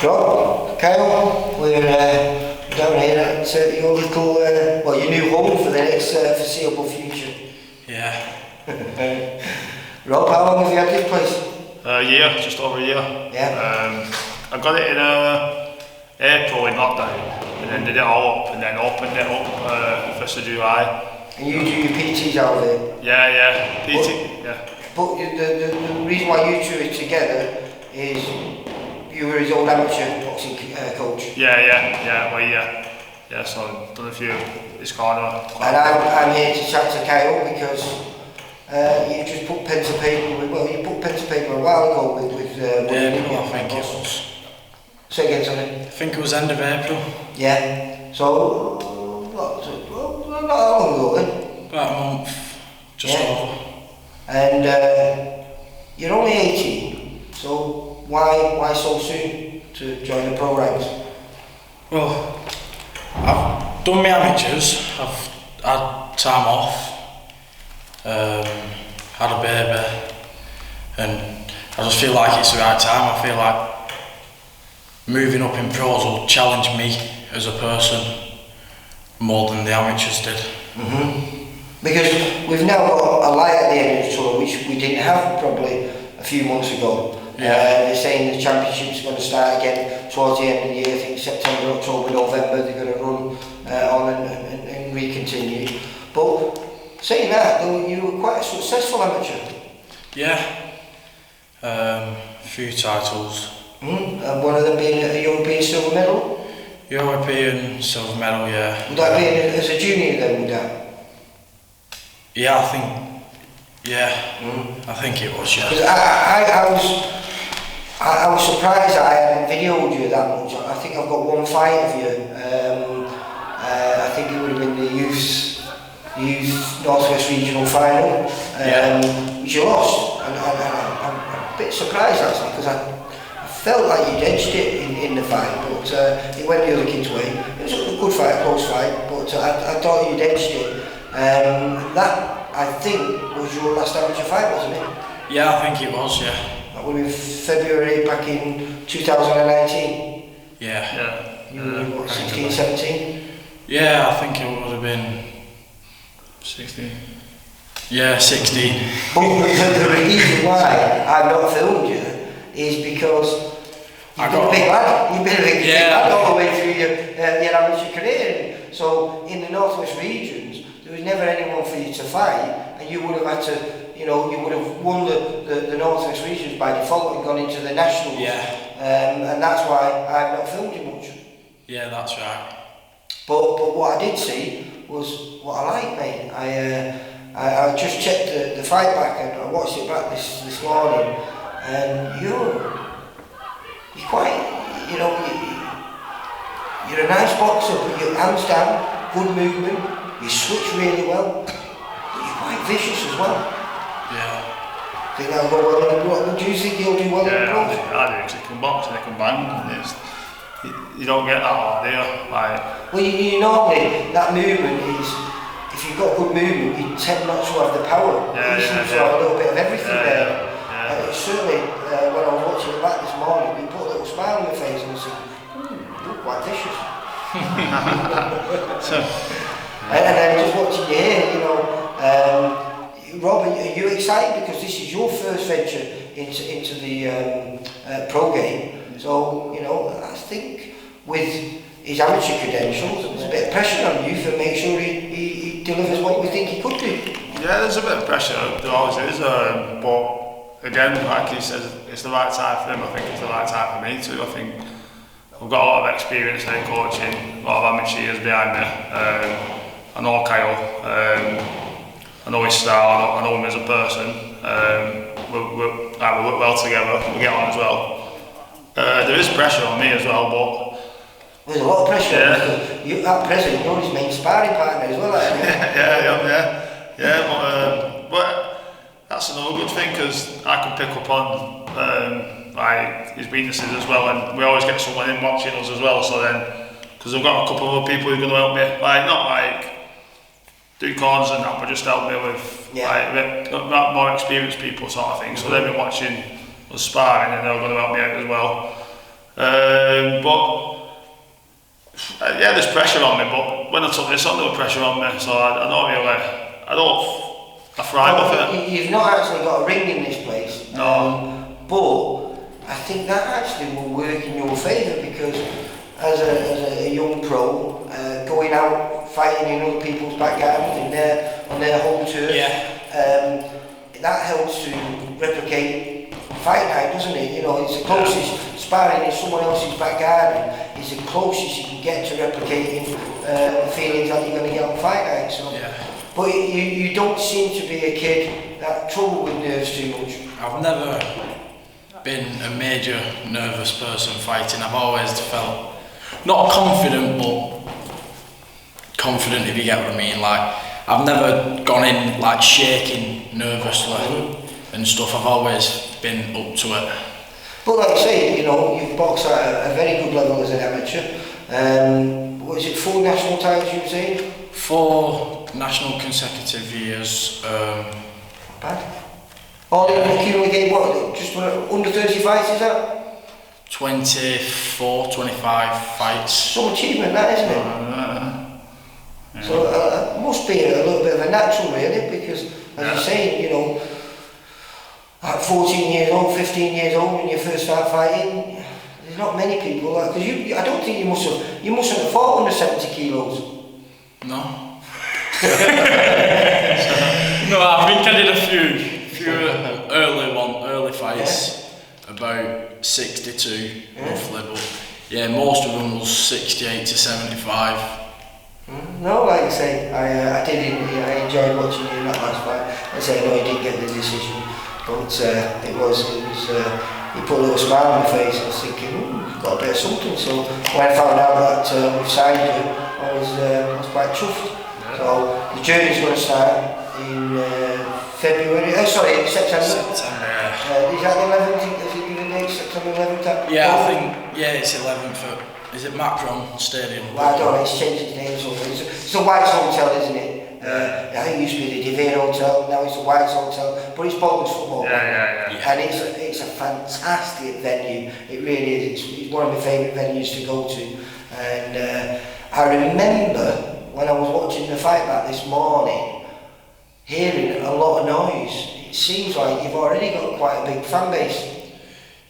Rob, Kyle, we're down here at your little, your new home for the next foreseeable future. Yeah. Rob, how long have you had this place? A year, just over a year. Yeah. I got it in April in lockdown, and then did it all up, and then opened it up 1st of July. And you do your PTs out of it? Yeah, PT, yeah. But the reason why you two are together is you were his old amateur boxing coach. Yeah, so I've done a few this corner. And I'm here to chat to Kyle because you just put pen to paper, you put pen to paper a while ago with I think it was. Say again, sorry. I think it was end of April. Yeah. So, what was it? Well, not how long ago then? About a month, just over. And you're only 18, so why so soon to join the pro ranks? Well, I've done my amateurs, I've had time off, had a baby, and I just feel like it's the right time. I feel like moving up in pros will challenge me as a person more than the amateurs did. Because we've now got a light at the end of the tour, which we didn't have probably a few months ago. They're saying the championships are going to start again towards the end of the year. I think September, October, November they're going to run on and re-continue. But saying that, though, you were quite a successful amateur. Yeah, a few titles. And one of them being a European silver medal? European silver medal, yeah. Would that be as a junior then, would that? Yeah, I think it was, yeah. Because I was surprised that I hadn't videoed you that much. I think I've got one fight of you. I think it would have been the youth Northwest Regional final, which you lost. And I'm a bit surprised actually, because I felt like you'd edged it in the fight, but it went the other kid's way. It was a good fight, a close fight, but I thought you'd edged it. That, I think, was your last amateur fight, wasn't it? Yeah, I think it was, yeah. That would be February back in 2019. Yeah. You were what, 16, 17? Yeah, I think it would have been 16. Yeah, 16. But the reason why I've not filmed you is because you've been a big lad. You've been a big lad all the way through your amateur career. So in the Northwest regions, there was never anyone for you to fight, and you would have had to, you would have won the Northwest regions by default and gone into the nationals. Yeah. And that's why I've not filmed you much. Yeah, that's right. But what I did see was what I like, mate. I just checked the fight back and I watched it back this morning, and you're quite, you're a nice boxer, but your hands down, good movement, you switch really well, but you're quite vicious as well. Yeah. Think that'll go well in the pro? Do you think you'll do well in the pros? I do, because they can box and they can bang, and you don't get that a lot, do you? Well, you normally, that movement is, if you've got good movement, you tend not to have the power. You seem to have a little bit of everything there. Certainly, when I was watching it back this morning, you put a little smile on your face and I said, you look quite vicious. And then just watching you here, Rob, are you excited because this is your first venture into the pro game? So, I think with his amateur credentials, there's a bit of pressure on you to make sure he delivers what we think he could do. Yeah, there's a bit of pressure, there always is, but again, like he says, it's the right time for him. I think it's the right time for me too. I think I've got a lot of experience in coaching, a lot of amateur years behind me. I know Kyle, I know his style, I know him as a person. We work well together, we get on as well. There is pressure on me as well, but there's a lot of pressure on you, because at present you're his main sparring partner as well, aren't you? but that's another good thing, because I can pick up on his weaknesses as well, and we always get someone in watching us as well. So then, because I've got a couple of other people who are going to help me, not do corners and that, but just help me with more experienced people sort of thing. So they've been watching us sparring and they're going to help me out as well. Yeah, there's pressure on me, but when I took this on, there was pressure on me, so I thrive off it. You've not actually got a ring in this place. No. But I think that actually will work in your favour, because as a young pro, going out fighting in other people's backyards on their home turf, that helps to replicate fight night, doesn't it? You know, it's the closest sparring in someone else's backyard. It's the closest you can get to replicating feelings that you're going to get on fight night. So, but you don't seem to be a kid that trouble with nerves too much. I've never been a major nervous person fighting. I've always felt not confident, but confident, if you get what I mean. Like, I've never gone in like shaking nervously and stuff. I've always been up to it. But like I say, you know, you've boxed at a very good level as an amateur. What is it, 4 national titles you were saying? 4 national consecutive years. Bad. All in accumulated, what, just under 30 fights, is that? 24, 25 fights. Some achievement, that, isn't it? So it must be a little bit of a natural, really, because, as you're saying, you know, at 14 years old, 15 years old, when you first start fighting, there's not many people that, because I don't think you mustn't have fought under 70 kilos. No. No, I think I did a few early fights, about 62 roughly, but yeah, most of them was 68 to 75. No, like I say, I enjoyed watching you in that last fight. I say I know you didn't get the decision, but it was you put a little smile on my face. I was thinking, you've got a bit of something. So when I found out that we've signed you, I was quite chuffed. So the journey's going to start in September. Is that the 11th? Is it given date, September 11th? Yeah, I think, it's 11th. Is it Macron Stadium? Well, I don't know, it's changed its name or something. It's the White's Hotel, isn't it? I think it used to be the Devere Hotel, now it's the White's Hotel, but it's Bolton's football. And it's a fantastic venue, it really is. It's one of my favourite venues to go to. And I remember when I was watching the fight back this morning, hearing a lot of noise. It seems like you've already got quite a big fan base.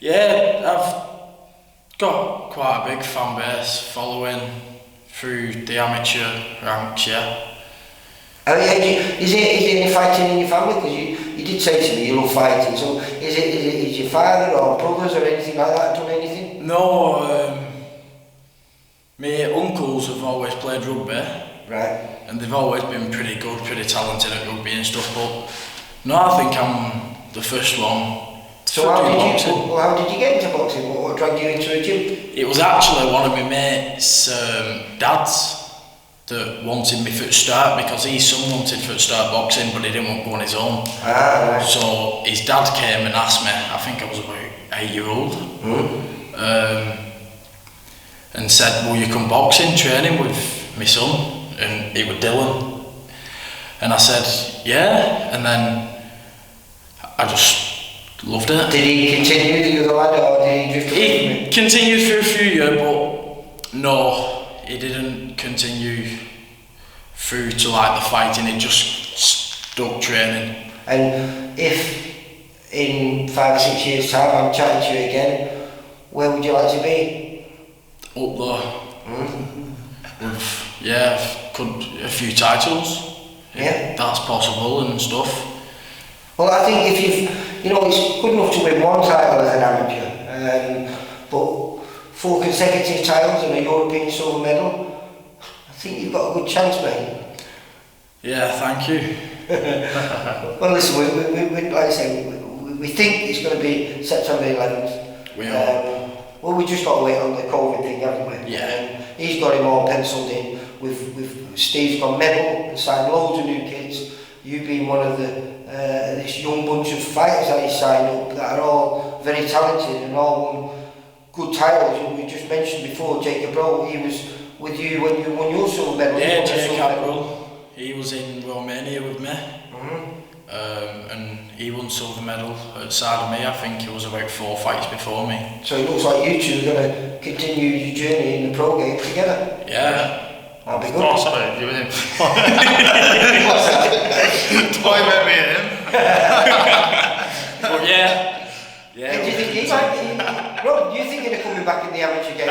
Yeah, I've got quite a big fan base following through the amateur ranks, Is there any fighting in your family? Because you did say to me you love fighting, so is your father or brothers or anything like that done anything? No, my uncles have always played rugby. Right. And they've always been pretty good, pretty talented at rugby and stuff, but no, I think I'm the first one. So how did you get into boxing? What dragged you into a gym? It was actually one of my mates' dads that wanted me for to start, because his son wanted for to start boxing, but he didn't want to go on his own. Right. So his dad came and asked me, I think I was about 8-year-old, and said, will you come boxing training with my son? And he was Dylan. And I said, yeah, and then I just loved it. Did he continue the other lad, or did he drift away from it? Continued for a few years, but no, he didn't continue through to like the fighting, he just stuck training. And if in 5 or 6 years time I'm chatting to you again, where would you like to be? Up there. With, a few titles. Yeah. That's possible and stuff. Well, I think if it's good enough to win 1 title as an amateur, but 4 consecutive titles and a European silver medal, I think you've got a good chance, mate. Yeah, thank you. Well, listen, we like I say, we think it's going to be September 11th. We are. Well, we just got to wait on the COVID thing, haven't we? Yeah. He's got him all penciled in. Steve's got medal and signed loads of new kids. You being one of this young bunch of fighters that he's signed up that are all very talented and all won good titles. We just mentioned before, Jacob Bro, he was with you when you won your silver medal. Yeah, Jacob Bro. He was in Romania with me. Mm-hmm. And he won silver medal at the side of me. I think it was about 4 fights before me. So it looks like you two are going to continue your journey in the pro game together. Yeah. That'll be good. Oh, sorry, you and him. Don't met me and him. But yeah. Hey, do you think he might be, Rob, do you think you're coming back in the amateur game?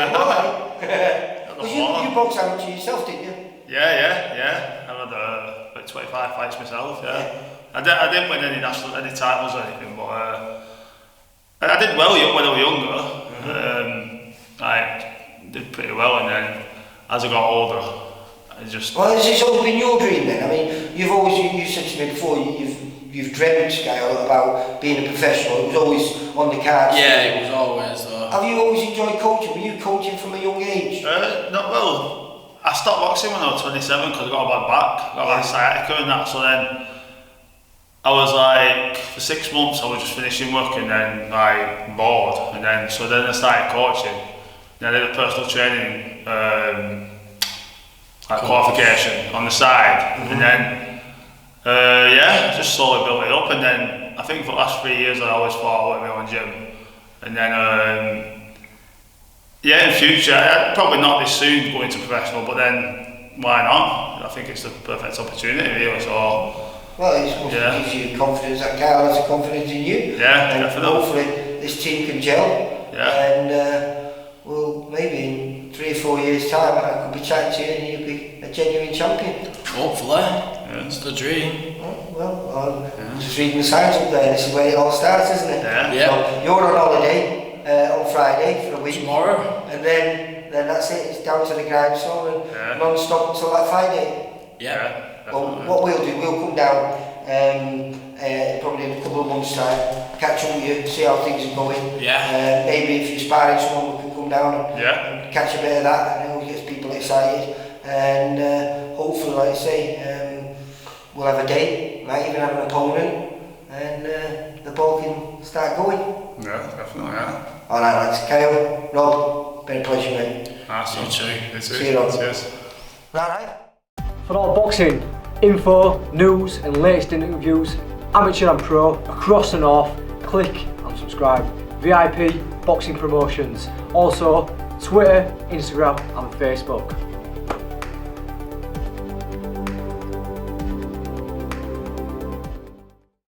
Because you boxed amateur yourself, didn't you? Yeah. I've had about 25 fights myself, yeah. I didn't win any titles or anything, but I did well when I was younger. I did pretty well, and then as I got older, I just... Well, has this always been your dream then? I mean, you said to me before, you've dreamt, Kyle, about being a professional. It was always on the cards. Yeah, it was always. Have you always enjoyed coaching? Were you coaching from a young age? Well, I stopped boxing when I was 27 because I got a bad back, got like sciatica and that, so then I was like, for 6 months I was just finishing work and then like bored, and then I started coaching. Then I did a personal training like qualification on the side, and then just slowly built it up, and then I think for the last 3 years I always thought I wanted my own gym, and then in future, probably not this soon going to professional, but then why not? I think it's the perfect opportunity really, so... Well, it gives you confidence that Kyle has confidence in you. Yeah, and definitely. Hopefully this team can gel. Yeah. And well, maybe in 3 or 4 years' time I could be chatting to you and you'll be a genuine champion. Hopefully. Yeah. It's the dream. Well, just reading the signs up there, this is where it all starts, isn't it? Yeah. So you're on holiday on Friday for a week. Tomorrow. And then that's it, it's down to the grindstone and non-stop until that Friday. Yeah. Well, what we'll do, we'll come down probably in a couple of months' time, catch up with you, see how things are going. Yeah. Maybe if you're sparring someone, we can come down Yeah. catch a bit of that, and it gets people excited. And hopefully, like I say, we'll have a date, might even have an opponent, and the ball can start going. Yeah, definitely, yeah. Alright, lads. Kyle, Rob, been a pleasure, mate. Awesome. You too. You too. See you, Rob. Cheers. Alright. For all boxing info, news and latest interviews, amateur and pro, across the north, click and subscribe. VIP Boxing Promotions. Also Twitter, Instagram and Facebook.